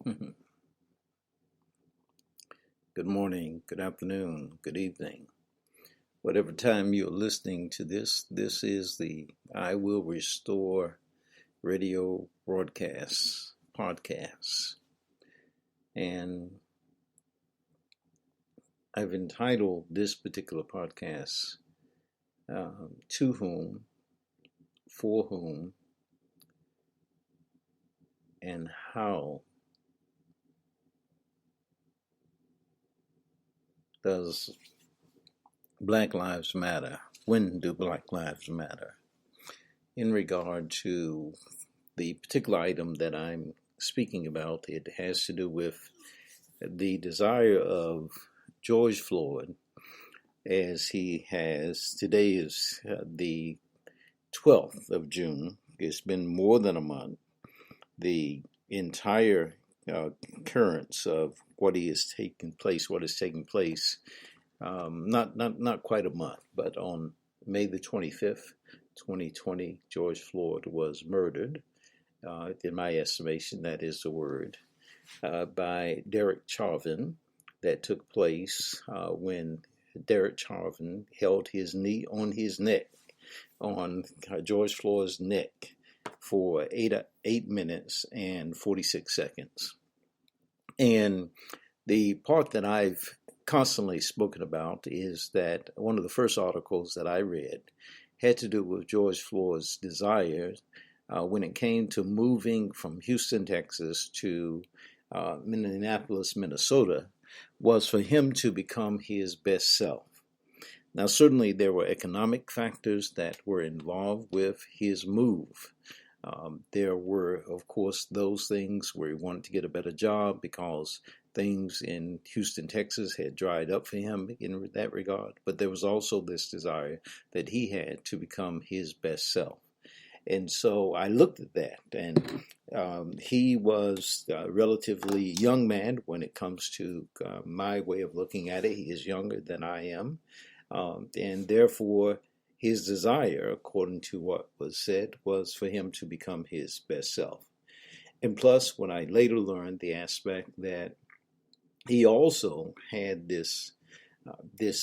Good morning, good afternoon, good evening. Whatever time you're listening to this is the I Will Restore radio broadcast podcast. And I've entitled this particular podcast, To Whom, For Whom, and How Does Black Lives Matter? When do Black Lives Matter? In regard to the particular item that I'm speaking about, it has to do with the desire of George Floyd, as he has, today is the 12th of June. It's been more than a month. The entire occurrence of what is taking place, not quite a month, but on May the 25th, 2020, George Floyd was murdered. In my estimation, that is the word, by Derek Chauvin. That took place when Derek Chauvin held his knee on his neck, on George Floyd's neck, for 8 minutes and 46 seconds. And the part that I've constantly spoken about is that one of the first articles that I read had to do with George Floyd's desire when it came to moving from Houston, Texas to Minneapolis, Minnesota, was for him to become his best self. Now, certainly there were economic factors that were involved with his move. There were, of course, those things where he wanted to get a better job because things in Houston, Texas had dried up for him in that regard. But there was also this desire that he had to become his best self. And so I looked at that, and he was a relatively young man when it comes to my way of looking at it. He is younger than I am, and therefore his desire, according to what was said, was for him to become his best self. And plus, when I later learned the aspect that he also had this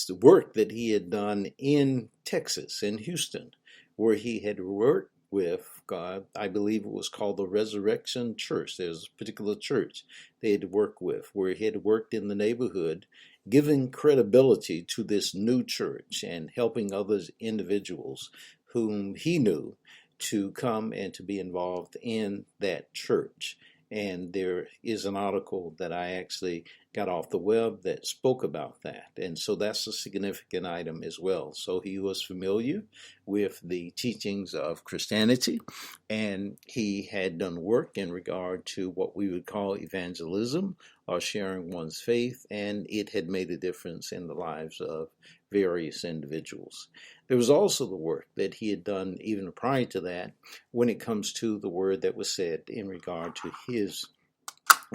work that he had done in Texas, in Houston, where he had worked with God, I believe it was called the Resurrection Church. There's a particular church they had worked with, where he had worked in the neighborhood, giving credibility to this new church and helping other individuals whom he knew to come and to be involved in that church. And there is an article that I actually got off the web that spoke about that. And so that's a significant item as well. So he was familiar with the teachings of Christianity, and he had done work in regard to what we would call evangelism, or sharing one's faith, and it had made a difference in the lives of various individuals. There was also the work that he had done even prior to that when it comes to the word that was said in regard to his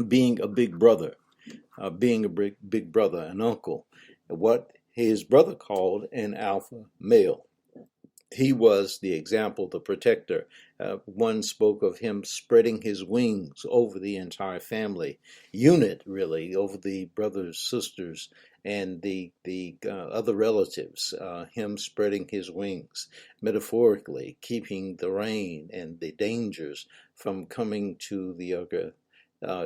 being a big brother, big brother, an uncle, what his brother called an alpha male. He was the example, the protector. One spoke of him spreading his wings over the entire family unit, really, over the brothers, sisters, and the other relatives. Him spreading his wings, metaphorically, keeping the rain and the dangers from coming to the younger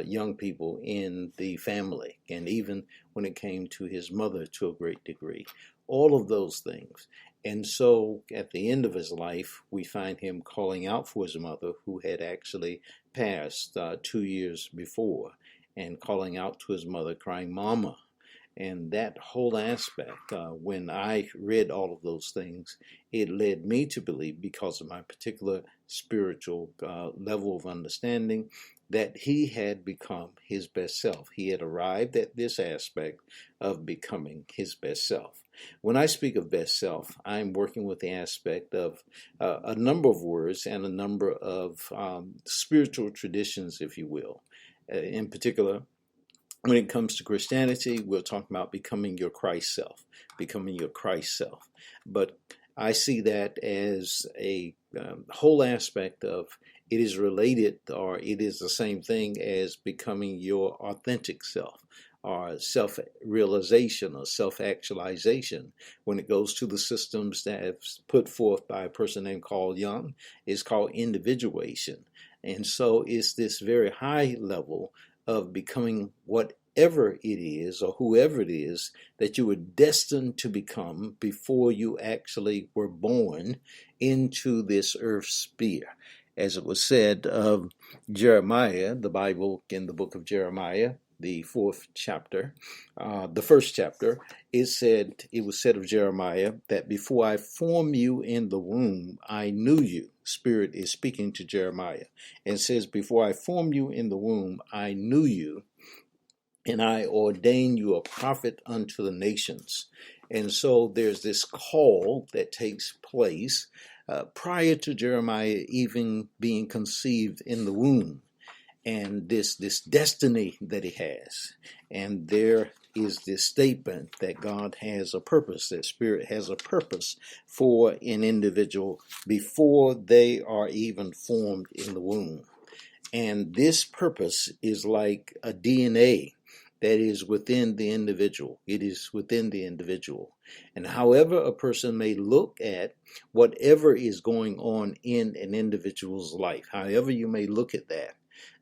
young people in the family, and even when it came to his mother to a great degree. All of those things. And so at the end of his life, we find him calling out for his mother, who had actually passed 2 years before, and calling out to his mother, crying, "Mama." And that whole aspect, when I read all of those things, it led me to believe, because of my particular spiritual level of understanding, that he had become his best self. He had arrived at this aspect of becoming his best self. When I speak of best self, I'm working with the aspect of a number of words and a number of spiritual traditions, if you will. In particular, when it comes to Christianity, we're talking about becoming your Christ self, But I see that as a whole aspect of It is related, or it is the same thing as becoming your authentic self, or self-realization or self-actualization. When it goes to the systems that have put forth by a person named Carl Jung, is called individuation. And so it's this very high level of becoming whatever it is or whoever it is that you were destined to become before you actually were born into this earth sphere. As it was said of Jeremiah, the Bible in the book of Jeremiah, the fourth chapter, the first chapter, it was said of Jeremiah that before I formed you in the womb, I knew you. Spirit is speaking to Jeremiah and says, before I formed you in the womb, I knew you, and I ordained you a prophet unto the nations. And so there's this call that takes place prior to Jeremiah even being conceived in the womb, and this destiny that he has. And there is this statement that God has a purpose, that Spirit has a purpose for an individual before they are even formed in the womb. And this purpose is like a DNA that is within the individual. It is within the individual. And however a person may look at whatever is going on in an individual's life, however you may look at that,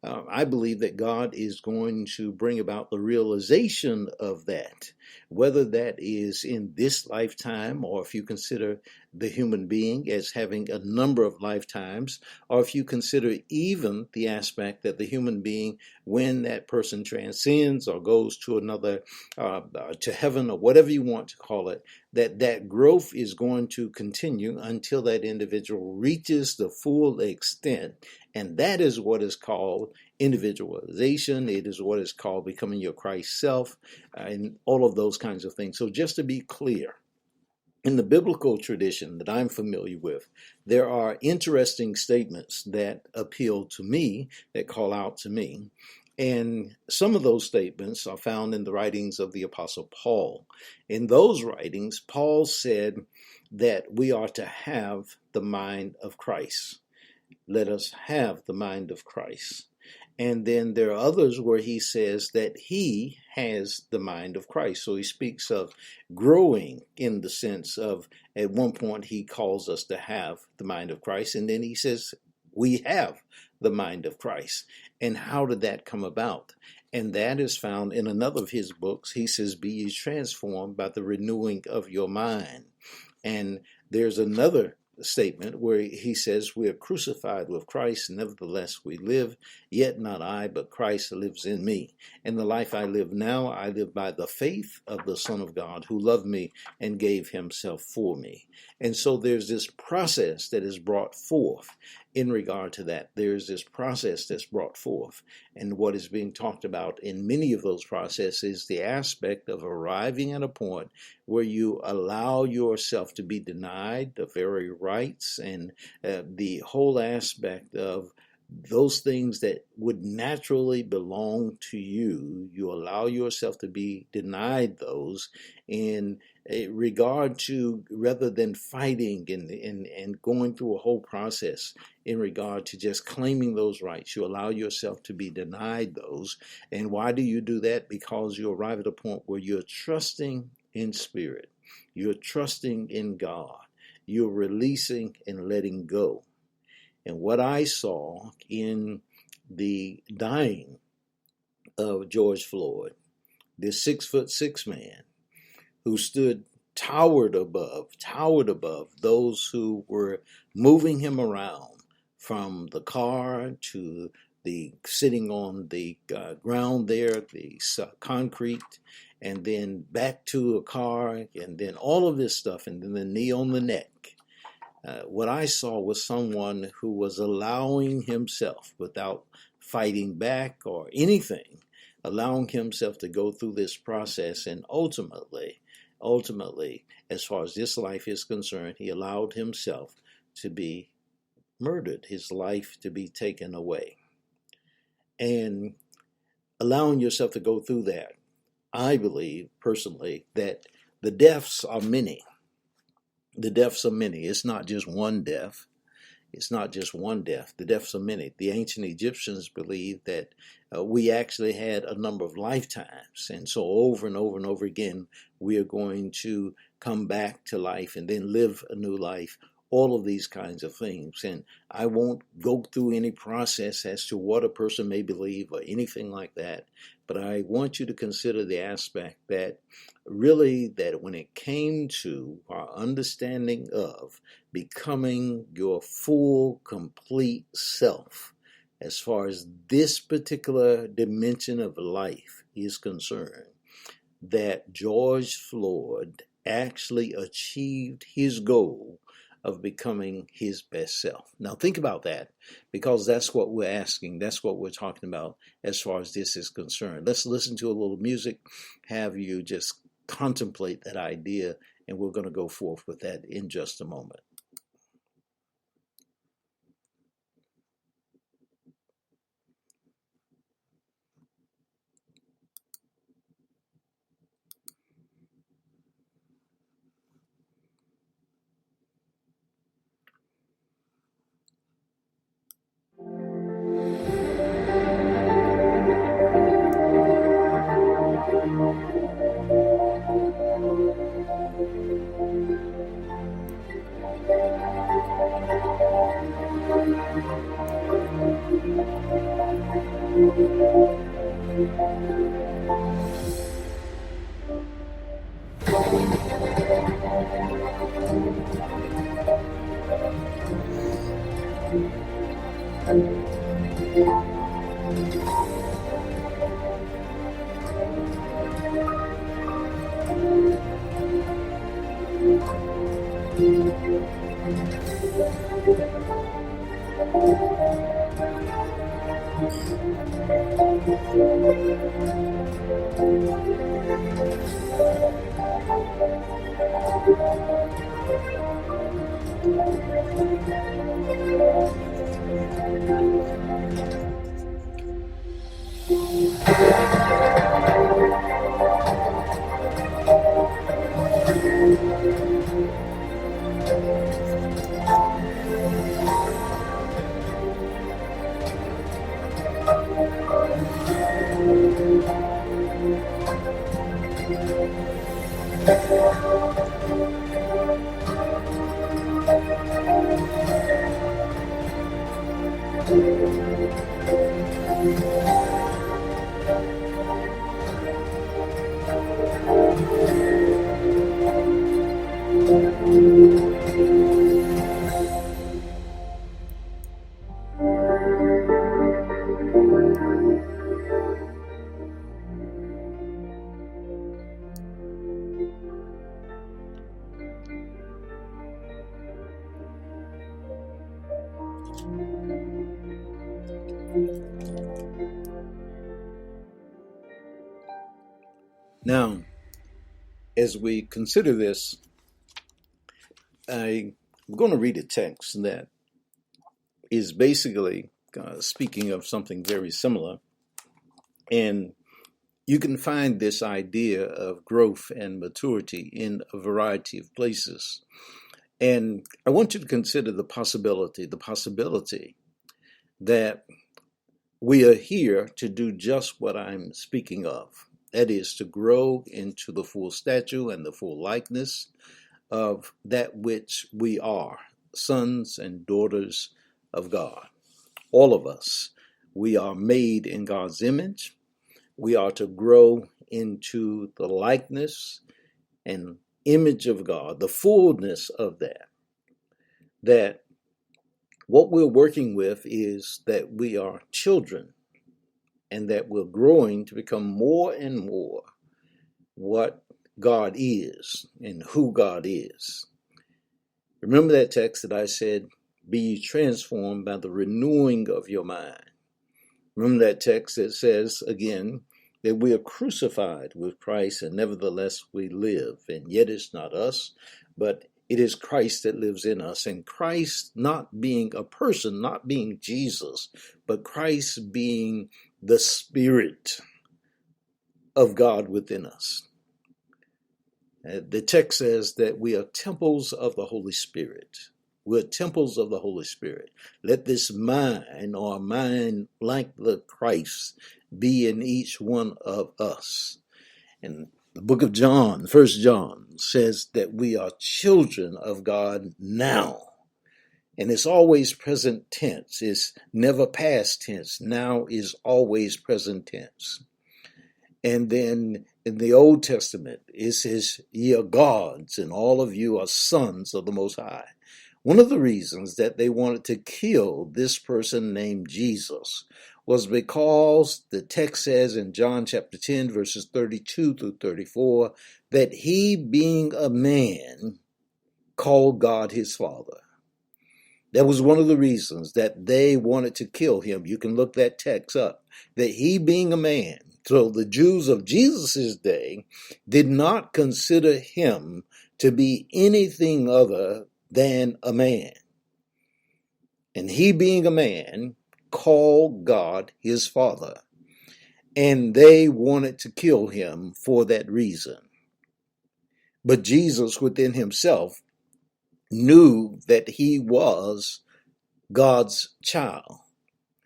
I believe that God is going to bring about the realization of that, whether that is in this lifetime, or if you consider the human being as having a number of lifetimes, or if you consider even the aspect that the human being, when that person transcends or goes to another, to heaven, or whatever you want to call it, that growth is going to continue until that individual reaches the full extent. And that is what is called individualization. It is what is called becoming your Christ self, and all of those kinds of things. So just to be clear, in the biblical tradition that I'm familiar with, there are interesting statements that appeal to me, that call out to me. And some of those statements are found in the writings of the Apostle Paul. In those writings, Paul said that we are to have the mind of Christ. Let us have the mind of Christ. And then there are others where he says that he has the mind of Christ. So he speaks of growing in the sense of, at one point he calls us to have the mind of Christ. And then he says we have the mind of Christ. And how did that come about? And that is found in another of his books. He says, be ye transformed by the renewing of your mind. And there's another statement where he says, we are crucified with Christ, nevertheless we live, yet not I, but Christ lives in me. And the life I live now, I live by the faith of the Son of God, who loved me and gave himself for me. And so there's this process that is brought forth in regard to that. There's this process that's brought forth. And what is being talked about in many of those processes is the aspect of arriving at a point where you allow yourself to be denied the very rights and the whole aspect of those things that would naturally belong to you. You allow yourself to be denied those in regard to, rather than fighting and going through a whole process in regard to just claiming those rights. You allow yourself to be denied those. And why do you do that? Because you arrive at a point where you're trusting in Spirit. You're trusting in God. You're releasing and letting go. And what I saw in the dying of George Floyd, this 6'6" man who towered above those who were moving him around, from the car to the sitting on the ground there, the concrete, and then back to a car, and then all of this stuff, and then the knee on the neck. What I saw was someone who was allowing himself, without fighting back or anything, allowing himself to go through this process. And ultimately, as far as this life is concerned, he allowed himself to be murdered, his life to be taken away. And allowing yourself to go through that, I believe personally that the deaths are many. The deaths are many. It's not just one death. It's not just one death. The deaths are many. The ancient Egyptians believed that we actually had a number of lifetimes. And so over and over and over again, we are going to come back to life and then live a new life. All of these kinds of things. And I won't go through any process as to what a person may believe or anything like that. But I want you to consider the aspect that really that when it came to our understanding of becoming your full, complete self, as far as this particular dimension of life is concerned, that George Floyd actually achieved his goal of becoming his best self. Now think about that, because that's what we're asking. That's what we're talking about as far as this is concerned. Let's listen to a little music, have you just contemplate that idea, and we're going to go forth with that in just a moment. Now, as we consider this, I'm going to read a text that is basically speaking of something very similar. And you can find this idea of growth and maturity in a variety of places. And I want you to consider the possibility that we are here to do just what I'm speaking of. That is to grow into the full stature and the full likeness of that which we are, sons and daughters of God. All of us, we are made in God's image. We are to grow into the likeness and image of God, the fullness of that. That what we're working with is that we are children and that we're growing to become more and more what God is and who God is. Remember that text that I said, be ye transformed by the renewing of your mind. Remember that text that says, again, that we are crucified with Christ and nevertheless we live. And yet it's not us, but it is Christ that lives in us. And Christ not being a person, not being Jesus, but Christ being the Spirit of God within us. The text says that we are temples of the Holy Spirit. We're temples of the Holy Spirit. Let this mind, or mind like the Christ, be in each one of us. And the book of John, 1 John, says that we are children of God now. And it's always present tense. It's never past tense. Now is always present tense. And then in the Old Testament, it says, ye are gods, and all of you are sons of the Most High. One of the reasons that they wanted to kill this person named Jesus was because the text says in John chapter 10, verses 32 through 34, that he, being a man, called God his Father. That was one of the reasons that they wanted to kill him. You can look that text up. That he, being a man, so the Jews of Jesus' day did not consider him to be anything other than a man. And he, being a man, called God his Father. And they wanted to kill him for that reason. But Jesus within himself knew that he was God's child.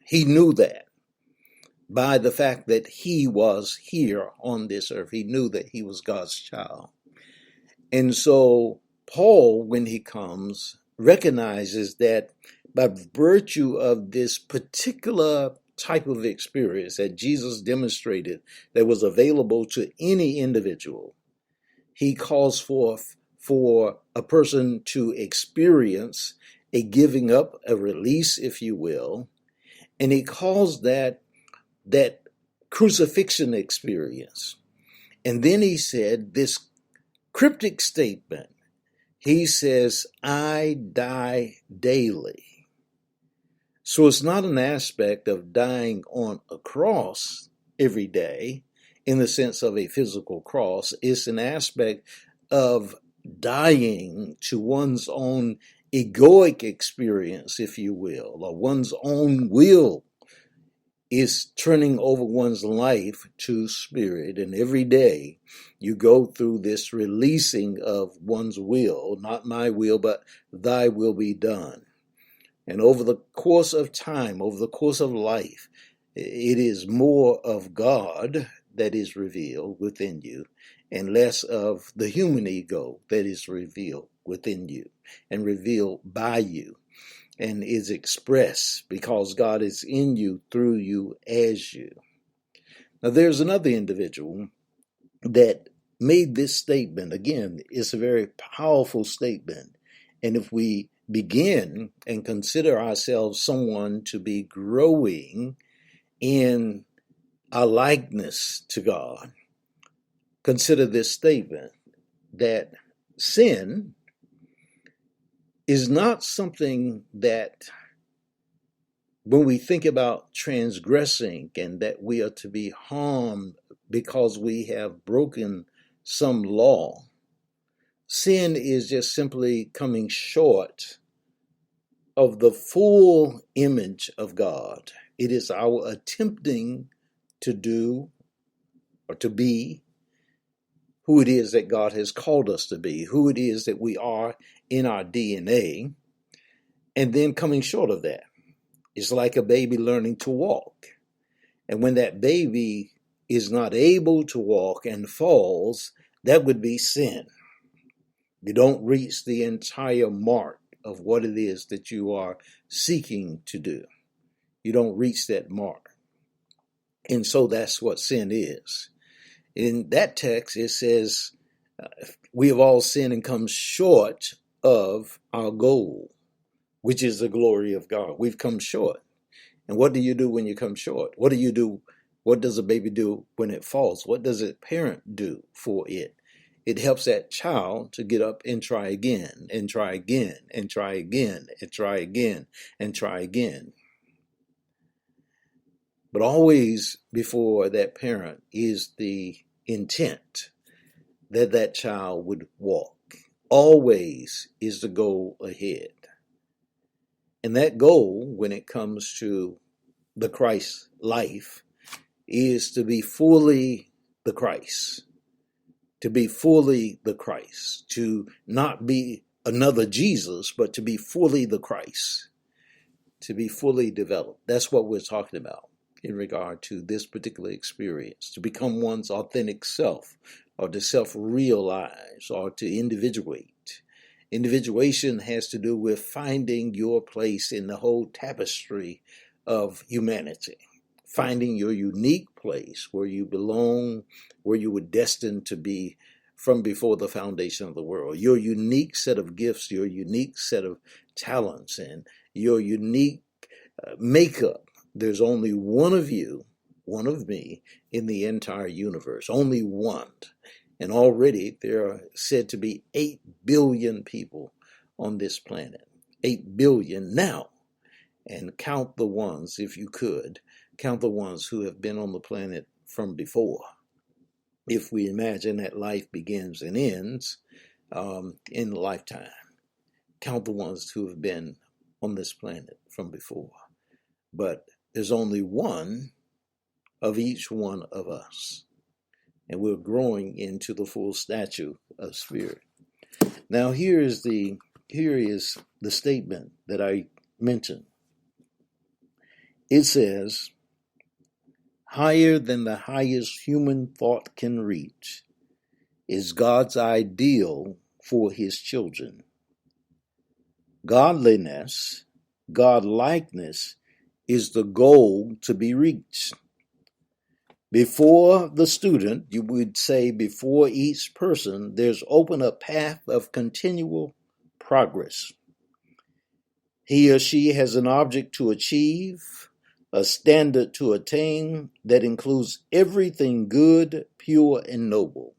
He knew that by the fact that he was here on this earth. He knew that he was God's child. And so Paul, when he comes, recognizes that by virtue of this particular type of experience that Jesus demonstrated that was available to any individual, he calls forth for a person to experience a giving up, a release, if you will, and he calls that crucifixion experience. And then he said this cryptic statement. He says, I die daily. So it's not an aspect of dying on a cross every day in the sense of a physical cross. It's an aspect of dying to one's own egoic experience, if you will, or one's own will is turning over one's life to spirit. And every day you go through this releasing of one's will, not my will, but thy will be done. And over the course of time, over the course of life, it is more of God that is revealed within you and less of the human ego that is revealed within you and revealed by you and is expressed because God is in you, through you, as you. Now, there's another individual that made this statement. Again, it's a very powerful statement. And if we begin and consider ourselves someone to be growing in our likeness to God, consider this statement that sin is not something that when we think about transgressing and that we are to be harmed because we have broken some law, sin is just simply coming short of the full image of God. It is our attempting to do or to be who it is that God has called us to be, who it is that we are in our DNA, and then coming short of that. It's like a baby learning to walk. And when that baby is not able to walk and falls, that would be sin. You don't reach the entire mark of what it is that you are seeking to do. You don't reach that mark. And so that's what sin is. In that text, it says, we have all sinned and come short of our goal, which is the glory of God. We've come short. And what do you do when you come short? What do you do? What does a baby do when it falls? What does a parent do for it? It helps that child to get up and try again, and try again, and try again, and try again, and try again. But always before that parent is the intent that that child would walk. Always is the goal ahead. And that goal, when it comes to the Christ life, is to be fully the Christ. To be fully the Christ. To not be another Jesus, but to be fully the Christ, to be fully developed. That's what we're talking about in regard to this particular experience, to become one's authentic self, or to self-realize, or to individuate. Individuation has to do with finding your place in the whole tapestry of humanity, finding your unique place where you belong, where you were destined to be from before the foundation of the world. Your unique set of gifts, your unique set of talents, and your unique makeup. There's only one of you, one of me, in the entire universe. Only one. And already there are said to be 8 billion people on this planet. 8 billion now. And count the ones, if you could, count the ones who have been on the planet from before. If we imagine that life begins and ends in a lifetime, count the ones who have been on this planet from before. But there's only one of each one of us. And we're growing into the full stature of spirit. Now here is the statement that I mentioned. It says, higher than the highest human thought can reach is God's ideal for his children. Godliness, godlikeness is the goal to be reached. Before the student, you would say before each person, there's open a path of continual progress. He or she has an object to achieve, a standard to attain that includes everything good, pure, and noble.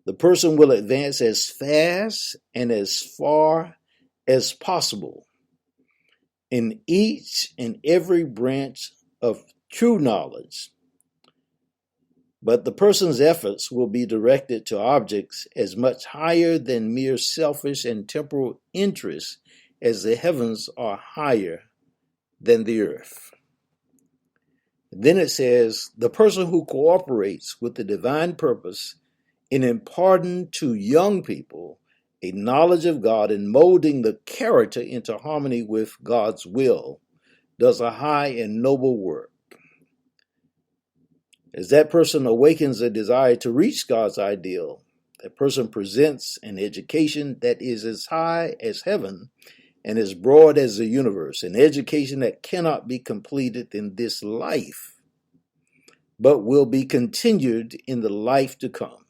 The person will advance as fast and as far as possible in each and every branch of true knowledge. But the person's efforts will be directed to objects as much higher than mere selfish and temporal interests as the heavens are higher than the earth. Then it says, the person who cooperates with the divine purpose in imparting to young people a knowledge of God and molding the character into harmony with God's will does a high and noble work. As that person awakens a desire to reach God's ideal, that person presents an education that is as high as heaven and as broad as the universe, an education that cannot be completed in this life, but will be continued in the life to come.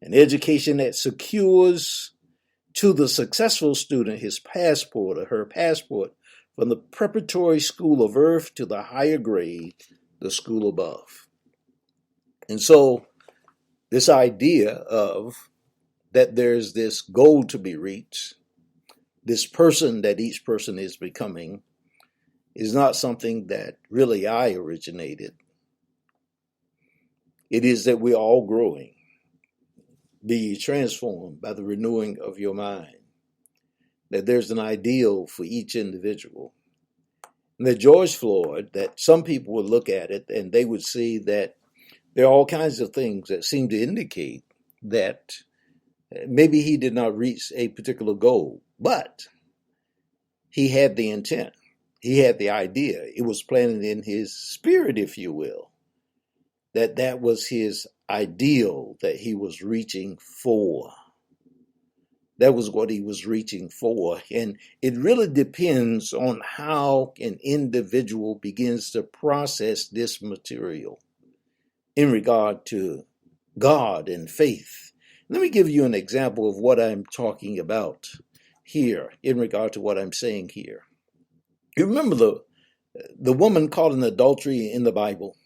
An education that secures to the successful student his passport or her passport from the preparatory school of earth to the higher grade, the school above. And so this idea of that there's this goal to be reached, this person that each person is becoming, is not something that really I originated. It is that we're all growing. Be ye transformed by the renewing of your mind. That there's an ideal for each individual. And that George Floyd, that some people would look at it and they would see that there are all kinds of things that seem to indicate that maybe he did not reach a particular goal, but he had the intent. He had the idea. It was planted in his spirit, if you will, that was his ideal that he was reaching for. That was what he was reaching for. And it really depends on how an individual begins to process this material in regard to God and faith. Let me give you an example of what I'm talking about here in regard to what I'm saying here. You remember the woman caught in adultery in the Bible?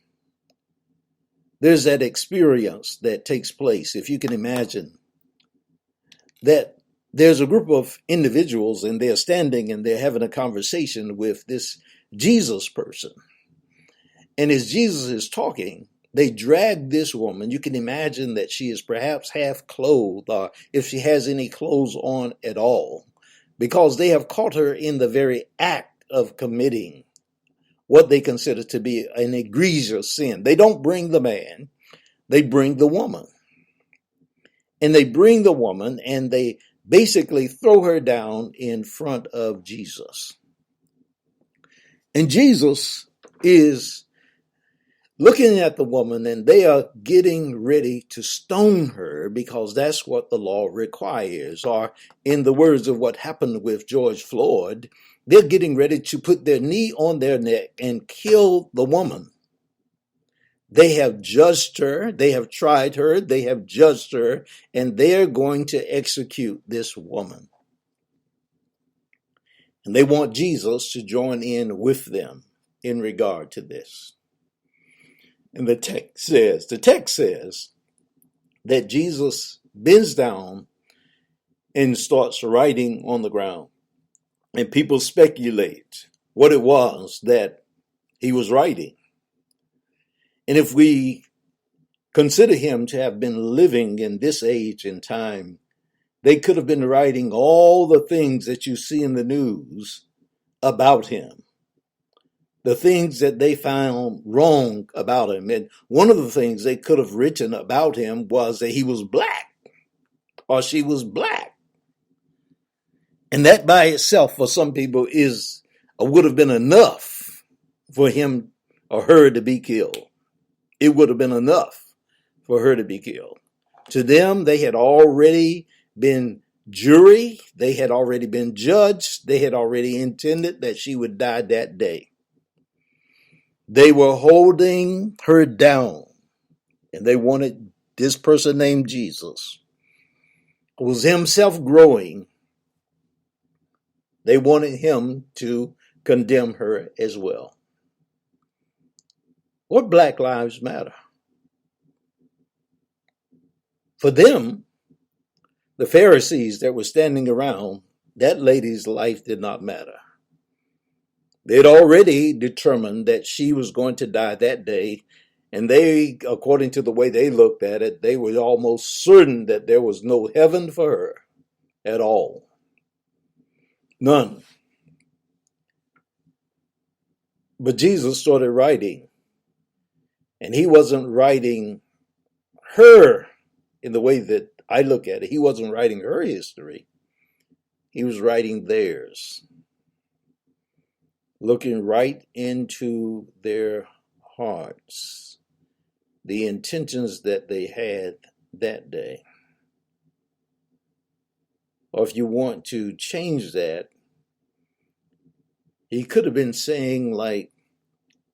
There's that experience that takes place, if you can imagine, that there's a group of individuals and they're standing and they're having a conversation with this Jesus person. And as Jesus is talking, they drag this woman. You can imagine that she is perhaps half clothed, or if she has any clothes on at all, because they have caught her in the very act of committing what they consider to be an egregious sin. They don't bring the man, they bring the woman. And they bring the woman and they basically throw her down in front of Jesus. And Jesus is looking at the woman, and they are getting ready to stone her because that's what the law requires. Or in the words of what happened with George Floyd, they're getting ready to put their knee on their neck and kill the woman. They have judged her, they have tried her, they have judged her, and they're going to execute this woman. And they want Jesus to join in with them in regard to this. And the text says that Jesus bends down and starts writing on the ground. And people speculate what it was that he was writing. And if we consider him to have been living in this age and time, they could have been writing all the things that you see in the news about him, the things that they found wrong about him. And one of the things they could have written about him was that he was black or she was black. And that by itself for some people is or would have been enough for him or her to be killed. It would have been enough for her to be killed. To them, they had already been jury, they had already been judged, they had already intended that she would die that day. They were holding her down, and they wanted this person named Jesus, who was himself growing. They wanted him to condemn her as well. What Black Lives Matter? For them, the Pharisees that were standing around, that lady's life did not matter. They'd already determined that she was going to die that day, and they, according to the way they looked at it, they were almost certain that there was no heaven for her at all. None. But Jesus started writing, and he wasn't writing her in the way that I look at it. He wasn't writing her history. He was writing theirs, looking right into their hearts, the intentions that they had that day. Or if you want to change that, he could have been saying like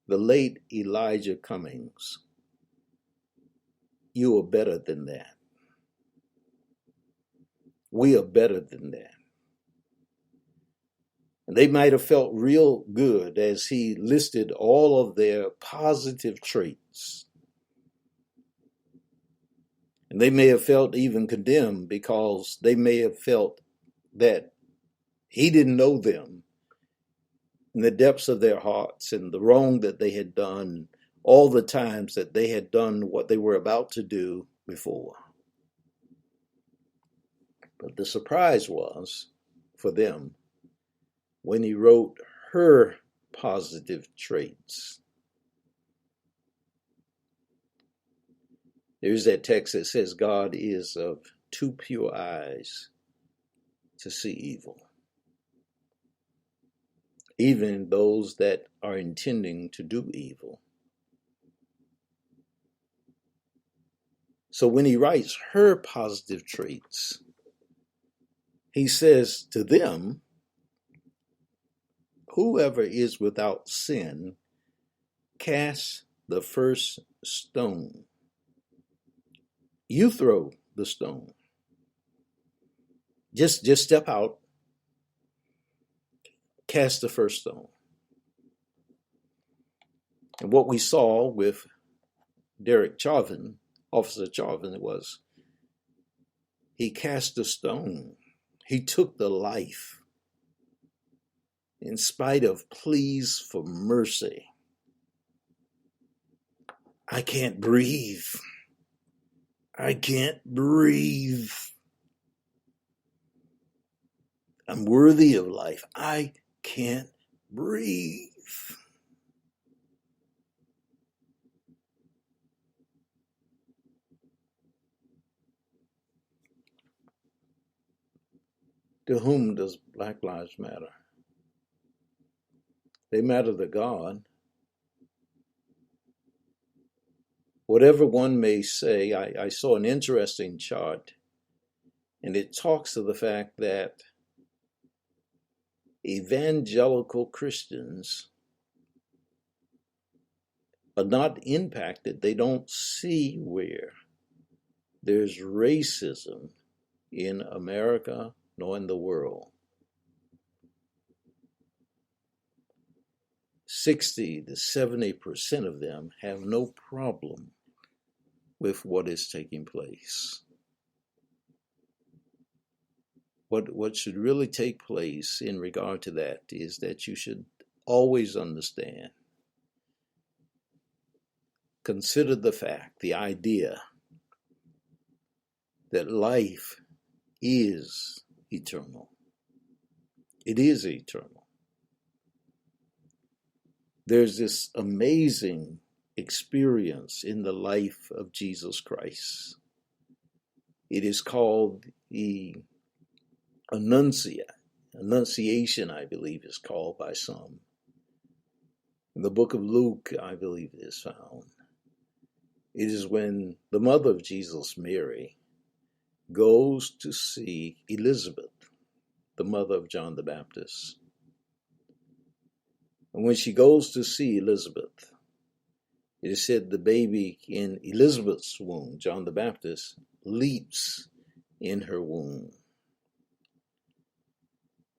the late Elijah Cummings, you are better than that. We are better than that. And they might have felt real good as he listed all of their positive traits. And they may have felt even condemned because they may have felt that he didn't know them in the depths of their hearts and the wrong that they had done, all the times that they had done what they were about to do before. But the surprise was for them when he wrote her positive traits. There's that text that says God is of too pure eyes to see evil, even those that are intending to do evil. So when he writes her positive traits, he says to them, whoever is without sin, cast the first stone. You throw the stone. Just step out, cast the first stone. And what we saw with Derek Chauvin, Officer Chauvin, was he cast a stone. He took the life in spite of pleas for mercy. I can't breathe. I can't breathe. I'm worthy of life. I can't breathe. To whom does Black Lives matter? They matter to God. Whatever one may say, I saw an interesting chart, and it talks of the fact that evangelical Christians are not impacted. They don't see where there's racism in America nor in the world. 60 to 70% of them have no problem with what is taking place. What should really take place in regard to that is that you should always understand, consider the fact, the idea that life is eternal. It is eternal. There's this amazing experience in the life of Jesus Christ. It is called the Annunciation, I believe, is called by some. In the book of Luke, I believe it is found. It is when the mother of Jesus, Mary, goes to see Elizabeth, the mother of John the Baptist. And when she goes to see Elizabeth, it is said the baby in Elizabeth's womb, John the Baptist, leaps in her womb.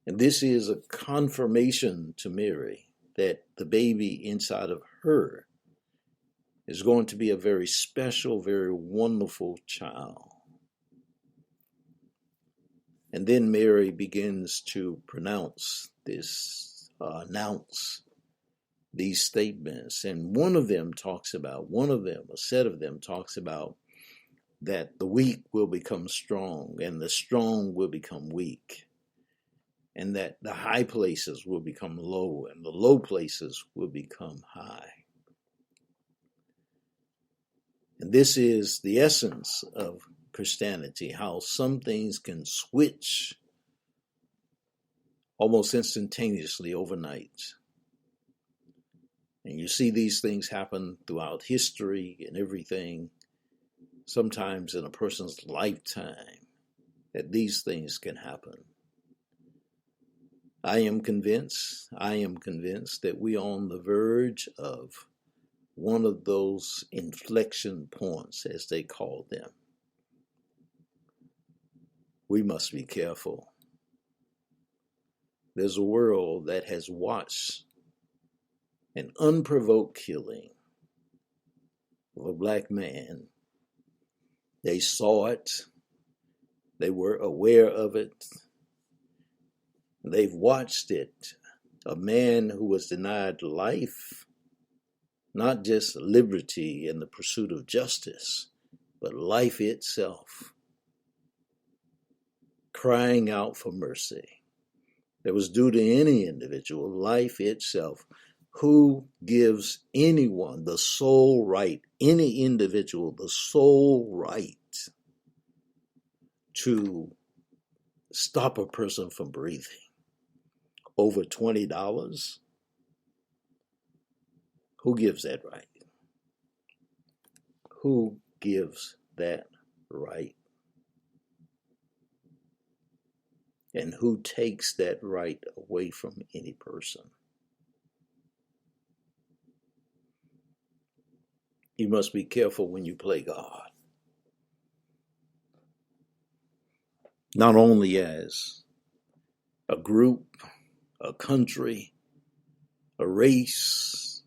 And this is a confirmation to Mary that the baby inside of her is going to be a very special, very wonderful child. And then Mary begins to announce these statements. And one of them, a set of them talks about that the weak will become strong and the strong will become weak. And that the high places will become low and the low places will become high. And this is the essence of Christianity, how some things can switch almost instantaneously overnight. And you see these things happen throughout history and everything, sometimes in a person's lifetime, that these things can happen. I am convinced that we are on the verge of one of those inflection points, as they call them. We must be careful. There's a world that has watched an unprovoked killing of a black man. They saw it. They were aware of it. They've watched it. A man who was denied life, not just liberty and the pursuit of justice, but life itself, crying out for mercy that was due to any individual, life itself. Who gives anyone the sole right, any individual, the sole right to stop a person from breathing? Over $20? Who gives that right? Who gives that right? And who takes that right away from any person? You must be careful when you play God. Not only as a group, a country, a race,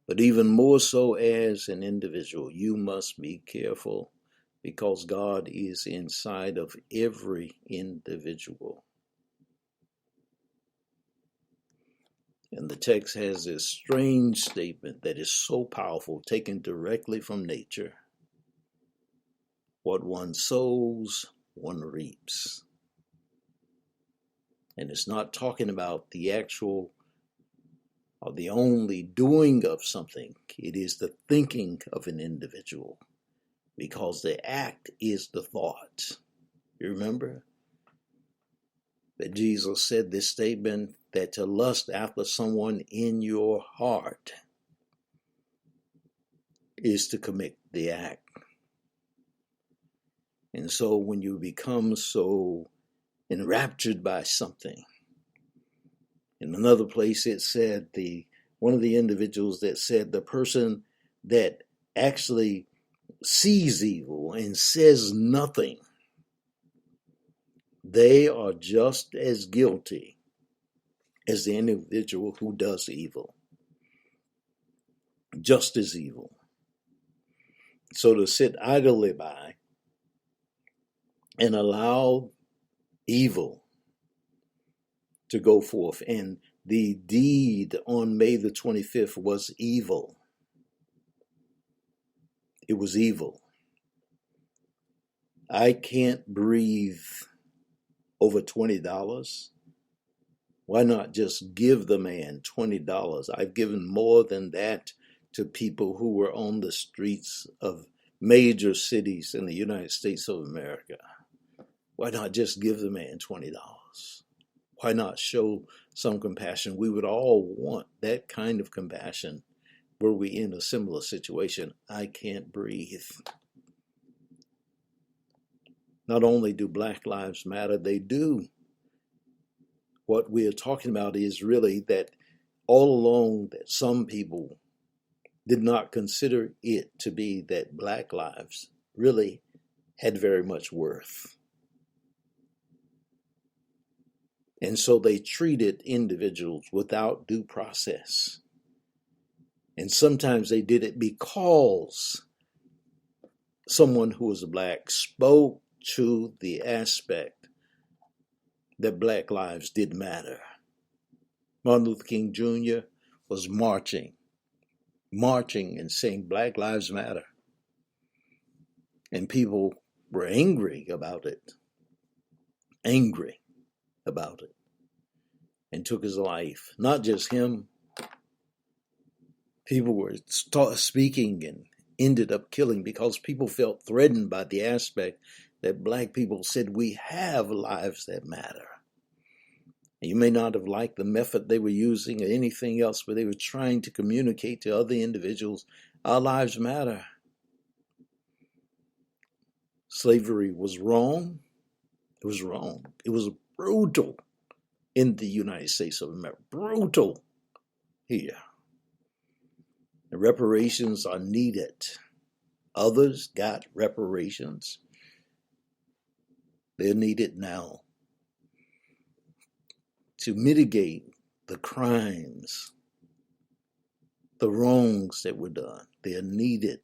but even more so as an individual. You must be careful because God is inside of every individual. And the text has this strange statement that is so powerful, taken directly from nature. What one sows, one reaps. And it's not talking about the actual or the only doing of something. It is the thinking of an individual, because the act is the thought. You remember? that Jesus said this statement that to lust after someone in your heart is to commit the act. And so when you become so enraptured by something, in another place it said one of the individuals that said the person that actually sees evil and says nothing, they are just as guilty as the individual who does evil. Just as evil. So to sit idly by and allow evil to go forth, and the deed on May the 25th was evil. It was evil. I can't breathe over $20. Why not just give the man $20? I've given more than that to people who were on the streets of major cities in the United States of America. Why not just give the man $20? Why not show some compassion? We would all want that kind of compassion were we in a similar situation. I can't breathe. Not only do Black Lives Matter, they do. What we are talking about is really that all along that some people did not consider it to be that Black lives really had very much worth. And so they treated individuals without due process. And sometimes they did it because someone who was Black spoke to the aspect that Black lives did matter. Martin Luther King Jr. was marching and saying Black Lives Matter. And people were angry about it, and took his life. Not just him. People were speaking and ended up killing because people felt threatened by the aspect that Black people said we have lives that matter. You may not have liked the method they were using or anything else, but they were trying to communicate to other individuals, our lives matter. Slavery was wrong. It was wrong. It was brutal in the United States of America. Brutal here. The reparations are needed. Others got reparations. They're needed now to mitigate the crimes, the wrongs that were done. They are needed.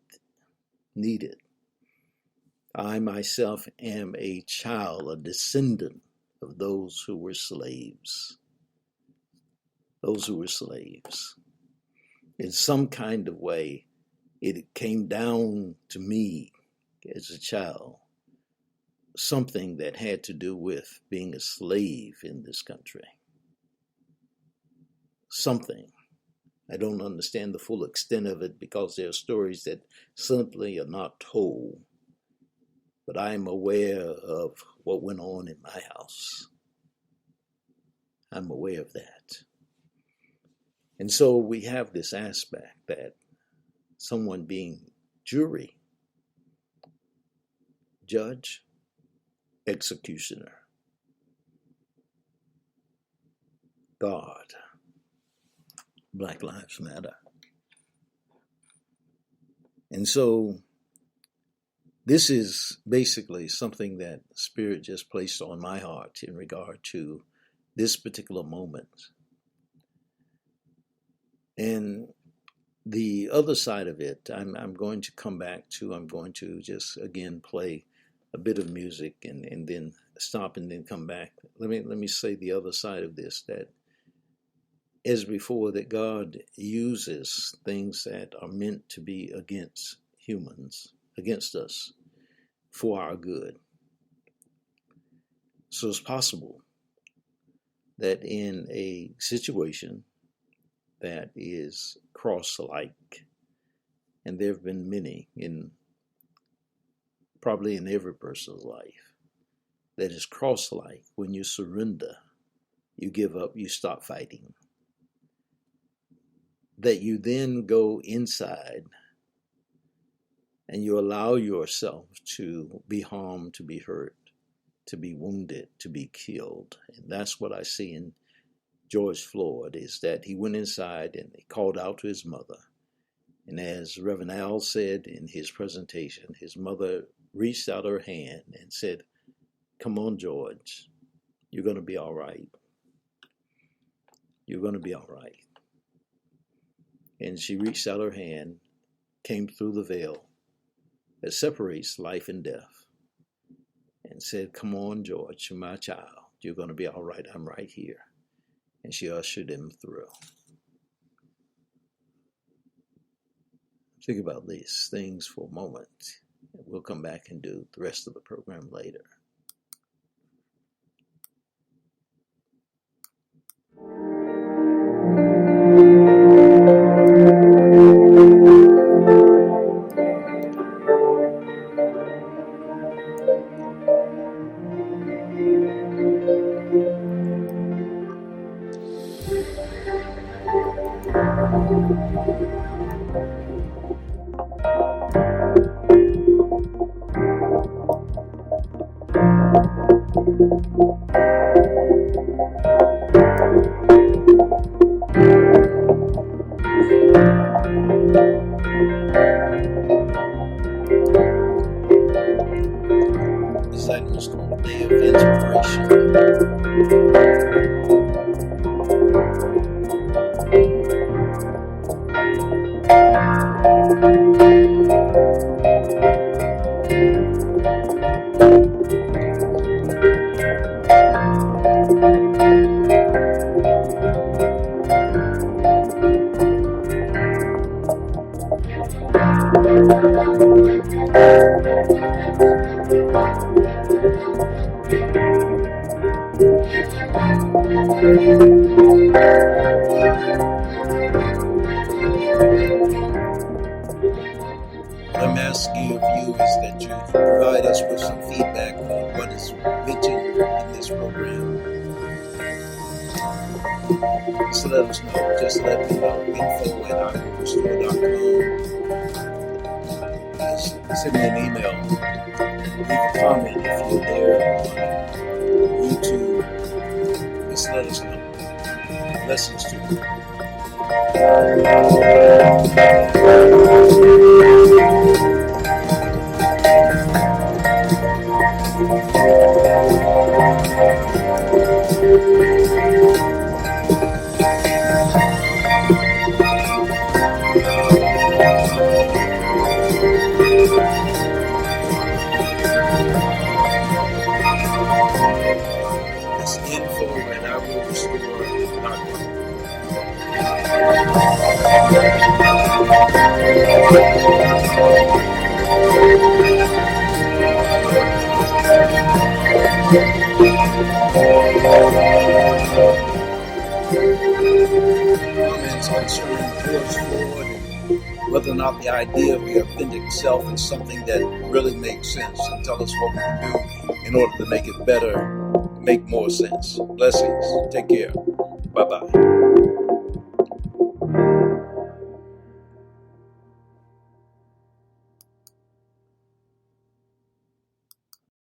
I myself am a child, a descendant of those who were slaves. In some kind of way, it came down to me as a child, something that had to do with being a slave in this country. Something. I don't understand the full extent of it because there are stories that simply are not told. But I am aware of what went on in my house. I'm aware of that. And so we have this aspect that someone being jury, judge, executioner, God, Black Lives Matter. And so this is basically something that Spirit just placed on my heart in regard to this particular moment. And the other side of it, I'm going to come back to, I'm going to just again play a bit of music and then stop and then come back. Let me say the other side of this, that as before, that God uses things that are meant to be against humans, against us, for our good. So it's possible that in a situation that is cross-like, and there have been many probably in every person's life, that is cross-like. When you surrender, you give up, you stop fighting. That you then go inside and you allow yourself to be harmed, to be hurt, to be wounded, to be killed. And that's what I see in George Floyd, is that he went inside and he called out to his mother. And as Reverend Al said in his presentation, his mother reached out her hand and said, "Come on, George, you're going to be all right. You're going to be all right." And she reached out her hand, came through the veil that separates life and death, and said, "Come on, George, my child, you're going to be all right. I'm right here." And she ushered him through. Think about these things for a moment. We'll come back and do the rest of the program later. This item is called Day of Inspiration. What I'm asking of you is that you provide us with some feedback on what is mentioned in this program. Just let us know. Just let me know. info@iwillrestore.com. Send me an email. Leave a comment if you're there on YouTube. Just let us know. Blessings to you. It's comments concerning George Floyd and whether or not the idea of the authentic self is something that really makes sense, and tell us what we can do in order to make it better, make more sense. Blessings. Take care. Bye-bye.